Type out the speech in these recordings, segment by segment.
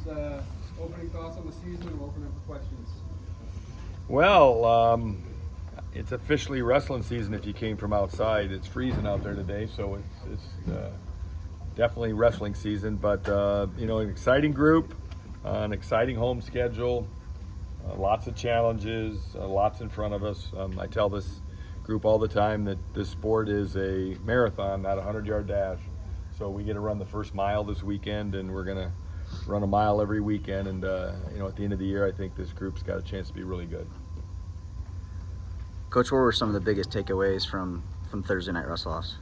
opening thoughts on the season, and we'll open up for questions. Well, it's officially wrestling season if you came from outside. It's freezing out there today, so it's definitely wrestling season. But, an exciting group, an exciting home schedule, lots of challenges, lots in front of us. I tell this group all the time that this sport is a marathon, not a 100-yard dash. So we get to run the first mile this weekend, and we're going to run a mile every weekend. And, at the end of the year, I think this group's got a chance to be really good. Coach, what were some of the biggest takeaways from Thursday night wrestle-offs?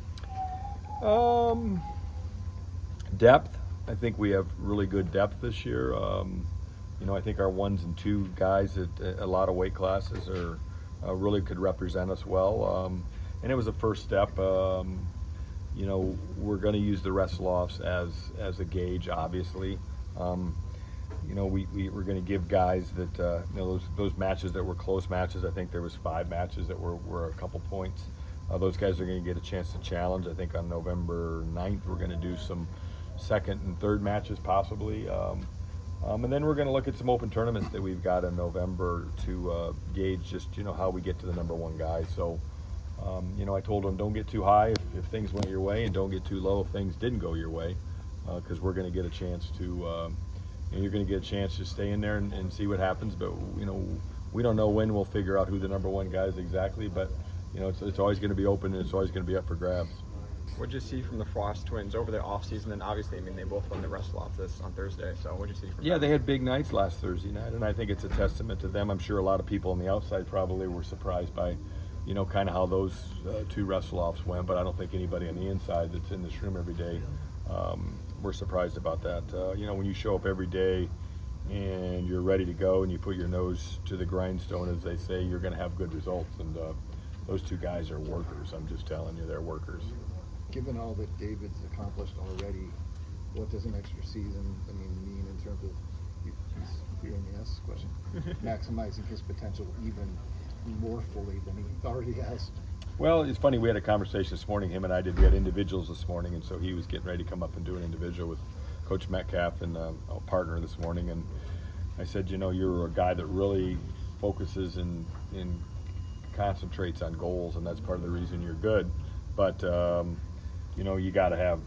Depth. I think we have really good depth this year. I think our 1s and 2 guys at a lot of weight classes really could represent us well. And it was a first step. We're going to use the wrestle-offs as a gauge, obviously. We're going to give guys that, those matches that were close matches. I think there was 5 matches that were a couple points. Those guys are going to get a chance to challenge. I think on November 9th, we're going to do some second and third matches possibly. And then we're going to look at some open tournaments that we've got in November to gauge just, how we get to the number 1 guy. So, I told them don't get too high if things went your way, and don't get too low if things didn't go your way, because we're going to get a chance to, you're going to get a chance to stay in there and see what happens. But, we don't know when we'll figure out who the number 1 guy is exactly, but, it's always going to be open, and it's always going to be up for grabs. What'd you see from the Frost twins over their off season? And obviously, they both won the wrestle-off this on Thursday. So what'd you see from them? They had big nights last Thursday night, and I think it's a testament to them. I'm sure a lot of people on the outside probably were surprised by, kind of how those 2 wrestle-offs went, but I don't think anybody on the inside that's in this room every day were surprised about that. When you show up every day and you're ready to go and you put your nose to the grindstone, as they say, you're going to have good results. And those 2 guys are workers. I'm just telling you, they're workers. Given all that David's accomplished already, what does an extra season mean in terms of, he's hearing me ask this question, maximizing his potential even more fully than he already has? Well, it's funny, we had a conversation this morning, him and I did. We had individuals this morning, and so he was getting ready to come up and do an individual with Coach Metcalf and a partner this morning. And I said, you're a guy that really focuses and concentrates on goals, and that's part of the reason you're good. But you got to have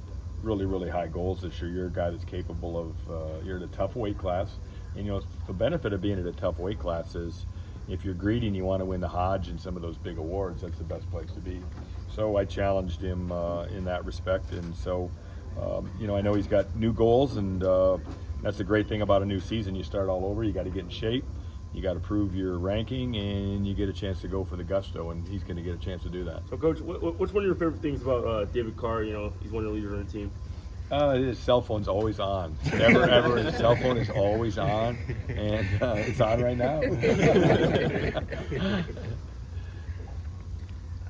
really, really high goals this year. You're a guy that's capable of, you're at a tough weight class. And, the benefit of being at a tough weight class is if you're greedy and you want to win the Hodge and some of those big awards, that's the best place to be. So I challenged him in that respect. And so, I know he's got new goals, and that's the great thing about a new season. You start all over. You got to get in shape. You got to prove your ranking, and you get a chance to go for the gusto, and he's going to get a chance to do that. So, Coach, what's one of your favorite things about David Carr? He's one of the leaders on the team. His cell phone's always on. Never, ever. His cell phone is always on, and it's on right now.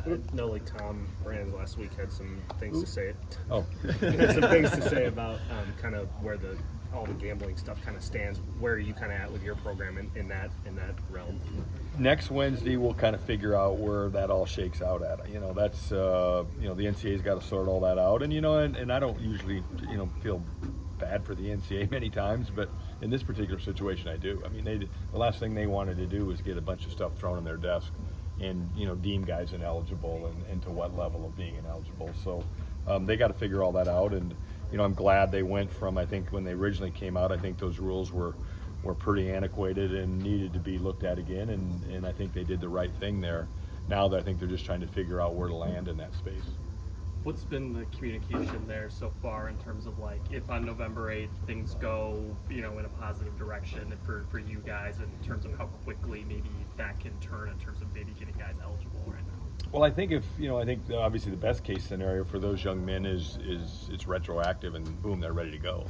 I know, Tom Brands last week had some things to say. Oh. Had some things to say about kind of where all the gambling stuff kind of stands. Where are you kind of at with your program in that realm? Next Wednesday, we'll kind of figure out where that all shakes out at. That's the NCAA's got to sort all that out, and and I don't usually feel bad for the NCAA many times, but in this particular situation, I do. The last thing they wanted to do was get a bunch of stuff thrown on their desk, and deem guys ineligible and to what level of being ineligible. So they got to figure all that out, and I'm glad they went from, I think when they originally came out, I think those rules were pretty antiquated and needed to be looked at again, and I think they did the right thing there. Now that I think they're just trying to figure out where to land in that space. What's been the communication there so far in terms of if on November 8th things go, in a positive direction for you guys, in terms of how quickly maybe that can turn in terms of maybe getting guys eligible right now? Well, I think obviously the best case scenario for those young men is it's retroactive and boom, they're ready to go.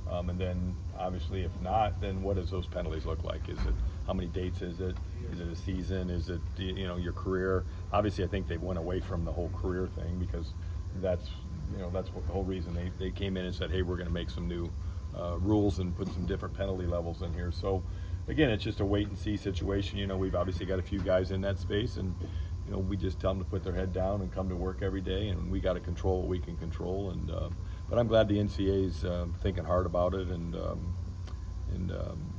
And then obviously if not, then what does those penalties look like? Is it, how many dates is it? Is it a season? Is it, your career? Obviously I think they went away from the whole career thing because that's what the whole reason they came in and said, hey, we're going to make some new rules and put some different penalty levels in here. So again, it's just a wait and see situation. We've obviously got a few guys in that space, and we just tell them to put their head down and come to work every day, and we got to control what we can control. And but I'm glad the NCAA's thinking hard about it, and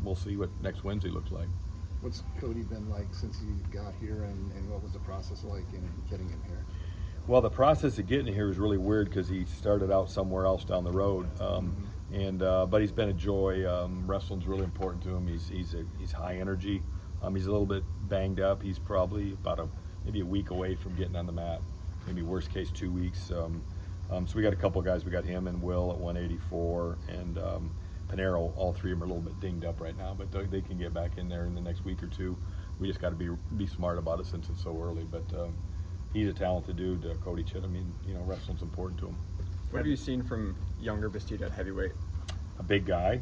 we'll see what next Wednesday looks like. What's Cody been like since he got here, and what was the process like in getting him here? Well, the process of getting here was really weird because he started out somewhere else down the road, but he's been a joy. Wrestling's really important to him. He's high energy. He's a little bit banged up. He's probably about maybe a week away from getting on the mat. Maybe worst case 2 weeks. So we got a couple of guys. We got him and Will at 184, and Panero. All three of them are a little bit dinged up right now, but they can get back in there in the next week or two. We just got to be smart about it since it's so early. But he's a talented dude, Cody Chit. I mean, wrestling's important to him. What have you seen from younger Bastida at heavyweight? A big guy.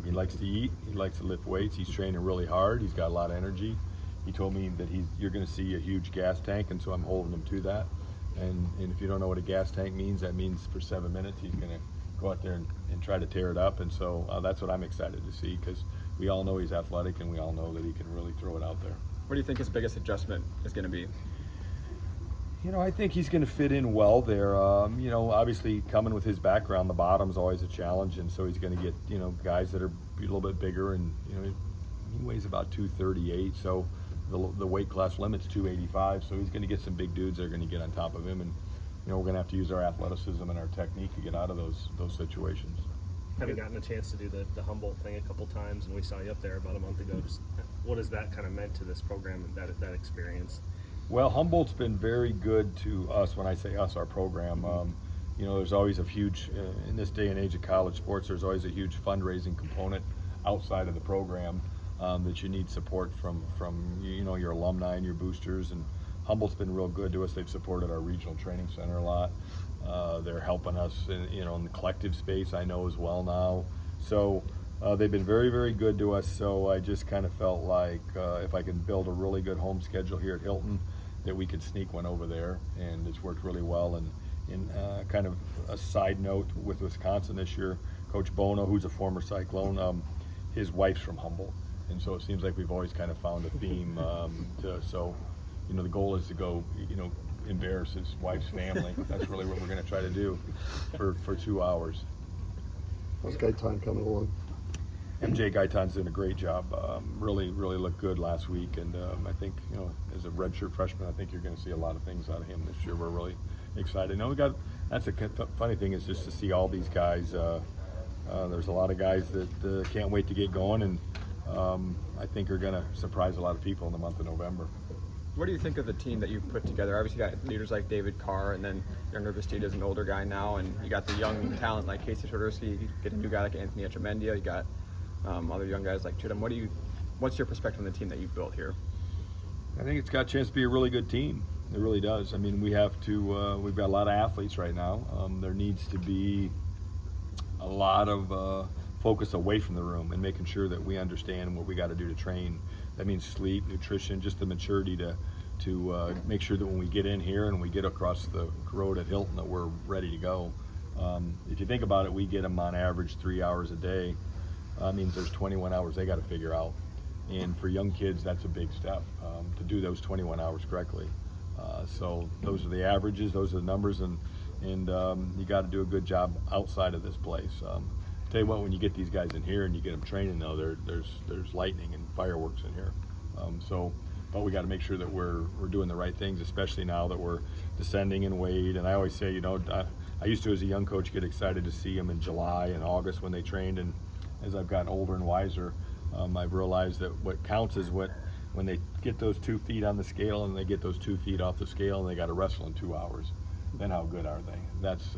He likes to eat. He likes to lift weights. He's training really hard. He's got a lot of energy. He told me that you're going to see a huge gas tank, and so I'm holding him to that. And if you don't know what a gas tank means, that means for 7 minutes he's going to go out there and try to tear it up. And so that's what I'm excited to see, because we all know he's athletic and we all know that he can really throw it out there. What do you think his biggest adjustment is going to be? I think he's going to fit in well there. Obviously coming with his background, the bottom's always a challenge, and so he's going to get, guys that are a little bit bigger, and he weighs about 238, so the weight class limit's 285, so he's going to get some big dudes that are going to get on top of him, and we're going to have to use our athleticism and our technique to get out of those situations. Having gotten a chance to do the Humboldt thing a couple times, and we saw you up there about a month ago, just what has that kind of meant to this program and that experience? Well, Humboldt's been very good to us. When I say us, our program, there's always a huge, in this day and age of college sports, there's always a huge fundraising component outside of the program that you need support from your alumni and your boosters. And Humboldt's been real good to us. They've supported our regional training center a lot. They're helping us in the collective space, I know, as well now. So they've been very, very good to us. So I just kind of felt like if I can build a really good home schedule here at Hilton, that we could sneak one over there, and it's worked really well. And in kind of a side note, with Wisconsin this year, Coach Bono, who's a former Cyclone, his wife's from Humboldt, and so it seems like we've always kind of found a theme. The goal is to go, embarrass his wife's family. That's really what we're going to try to do for 2 hours. How's Gaitan coming along? MJ Gaitan's doing a great job. Really looked good last week, and I think as a redshirt freshman, I think you're going to see a lot of things out of him this year. We're really excited. That's the funny thing is just to see all these guys. There's a lot of guys that can't wait to get going, and I think are going to surprise a lot of people in the month of November. What do you think of the team that you've put together? Obviously, you got leaders like David Carr, and then younger Bastida's an older guy now, and you got the young talent like Casey Swiderski. You get a new guy like Anthony Echemendia. You got other young guys like Chidham. What's your perspective on the team that you've built here? I think it's got a chance to be a really good team. It really does. I mean, we've got a lot of athletes right now. There needs to be a lot of focus away from the room and making sure that we understand what we got to do to train. That means sleep, nutrition, just the maturity to make sure that when we get in here and we get across the road at Hilton that we're ready to go. If you think about it, we get them on average 3 hours a day. Means there's 21 hours they got to figure out. And for young kids, that's a big step to do those 21 hours correctly. So those are the averages, those are the numbers, and you got to do a good job outside of this place. Tell you what, when you get these guys in here and you get them training, though, there's lightning and fireworks in here. But we got to make sure that we're doing the right things, especially now that we're descending in weight. And I always say, I used to, as a young coach, get excited to see them in July and August when they trained. And as I've gotten older and wiser, I've realized that what counts is when they get those 2 feet on the scale and they get those 2 feet off the scale and they got to wrestle in 2 hours. Then how good are they? That's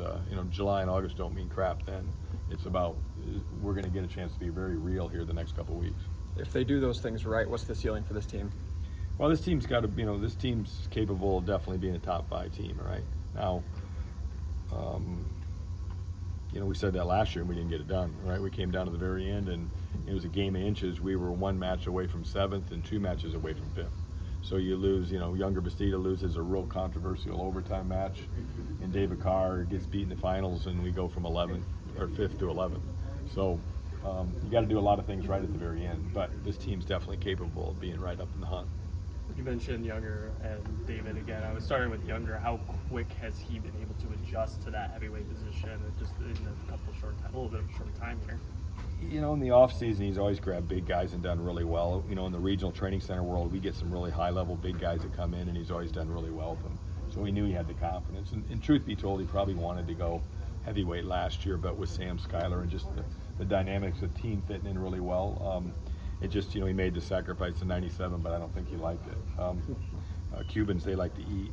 July and August don't mean crap then. It's about we're going to get a chance to be very real here the next couple of weeks. If they do those things right, what's the ceiling for this team? Well, this team's got to, this team's capable of definitely being a top 5 team, right? Now, we said that last year and we didn't get it done, right? We came down to the very end and it was a game of inches. We were 1 match away from 7th and 2 matches away from 5th. So you lose, younger Bastida loses a real controversial overtime match, and David Carr gets beat in the finals, and we go from 11th or 5th to 11th. So you got to do a lot of things right at the very end, but this team's definitely capable of being right up in the hunt. You mentioned Younger and David again. I was starting with Younger. How quick has he been able to adjust to that heavyweight position just in a little bit of a short time here? You know, in the off season, he's always grabbed big guys and done really well. You know, in the regional training center world, we get some really high level big guys that come in, and he's always done really well with them. So we knew he had the confidence. And truth be told, he probably wanted to go heavyweight last year, but with Sam Schuyler and just the dynamics of the team fitting in really well, it just, you know, he made the sacrifice in '97, but I don't think he liked it. Cubans, they like to eat.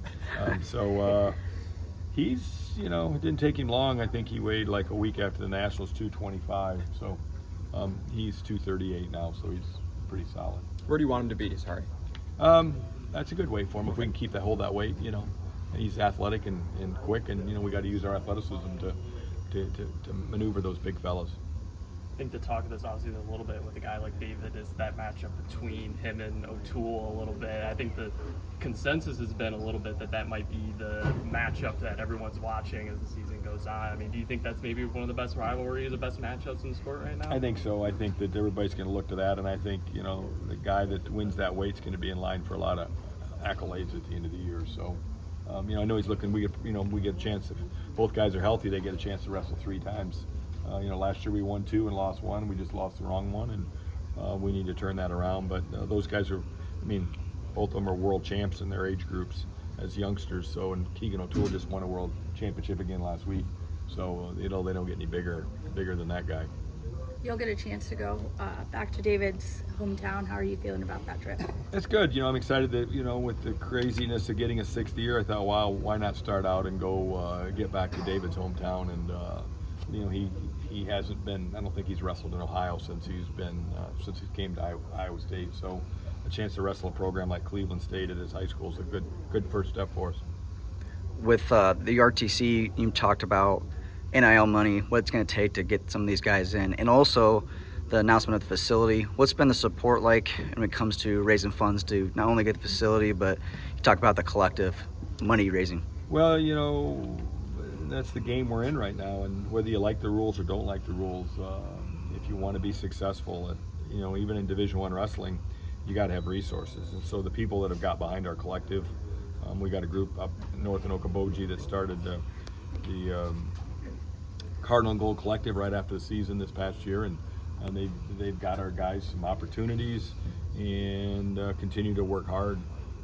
He's, you know, it didn't take him long. I think he weighed like a week after the Nationals 225. So he's 238 now, so he's pretty solid. Where do you want him to be? Sorry. That's a good weight for him. If we can keep that hold that weight, you know, and he's athletic and quick, and you know, we got to use our athleticism to maneuver those big fellas. I think the talk of this obviously a little bit with a guy like David is that matchup between him and O'Toole a little bit. I think the consensus has been a little bit that might be the matchup that everyone's watching as the season goes on. I mean, do you think that's maybe one of the best rivalries, the best matchups in the sport right now? I think so. I think that everybody's going to look to that, and I think, you know, the guy that wins that weight's going to be in line for a lot of accolades at the end of the year. So, you know, I know he's looking. We get a chance. If both guys are healthy, they get a chance to wrestle 3 times. You know, last year we won 2 and lost 1. We just lost the wrong one, and we need to turn that around. But those guys are, I mean, both of them are world champs in their age groups as youngsters. So, and Keegan O'Toole just won a world championship again last week. So, you know, they don't get any bigger than that guy. You'll get a chance to go back to David's hometown. How are you feeling about that trip? It's good. You know, I'm excited that, you know, with the craziness of getting a 6th year, I thought, wow, why not start out and go get back to David's hometown? And, you know, he hasn't been, I don't think he's wrestled in Ohio since he came to Iowa State. So a chance to wrestle a program like Cleveland State at his high school is a good first step for us. With the RTC, you talked about NIL money, what it's going to take to get some of these guys in, and also the announcement of the facility. What's been the support like when it comes to raising funds to not only get the facility, but you talk about the collective money raising? Well, you know, that's the game we're in right now, and whether you like the rules or don't like the rules, if you want to be successful at, you know, even in Division I wrestling, you got to have resources. And so the people that have got behind our collective, we got a group up north in Okoboji that started the Cardinal and Gold Collective right after the season this past year, and they've got our guys some opportunities and continue to work hard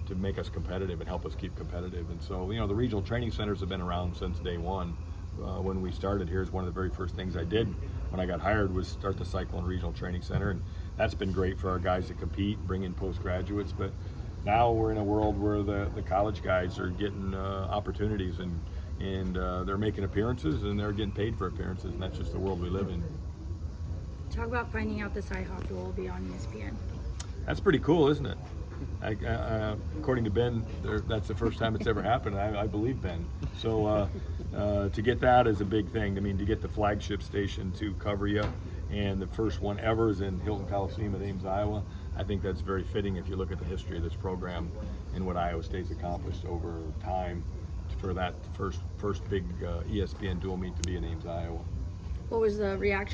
to make us competitive and help us keep competitive. And so, you know, the regional training centers have been around since day one. When we started here, one of the very first things I did when I got hired was start the Cyclone Regional Training Center, and that's been great for our guys to compete, bring in postgraduates. But now we're in a world where the college guys are getting opportunities, and they're making appearances, and they're getting paid for appearances, and that's just the world we live in. Talk about finding out the Cyhawk duel will be on ESPN. That's pretty cool, isn't it? According to Ben, that's the first time it's ever happened. I believe Ben. So to get that is a big thing. I mean, to get the flagship station to cover you, and the first one ever is in Hilton Coliseum at Ames, Iowa. I think that's very fitting if you look at the history of this program and what Iowa State's accomplished over time for that first big ESPN dual meet to be in Ames, Iowa. What was the reaction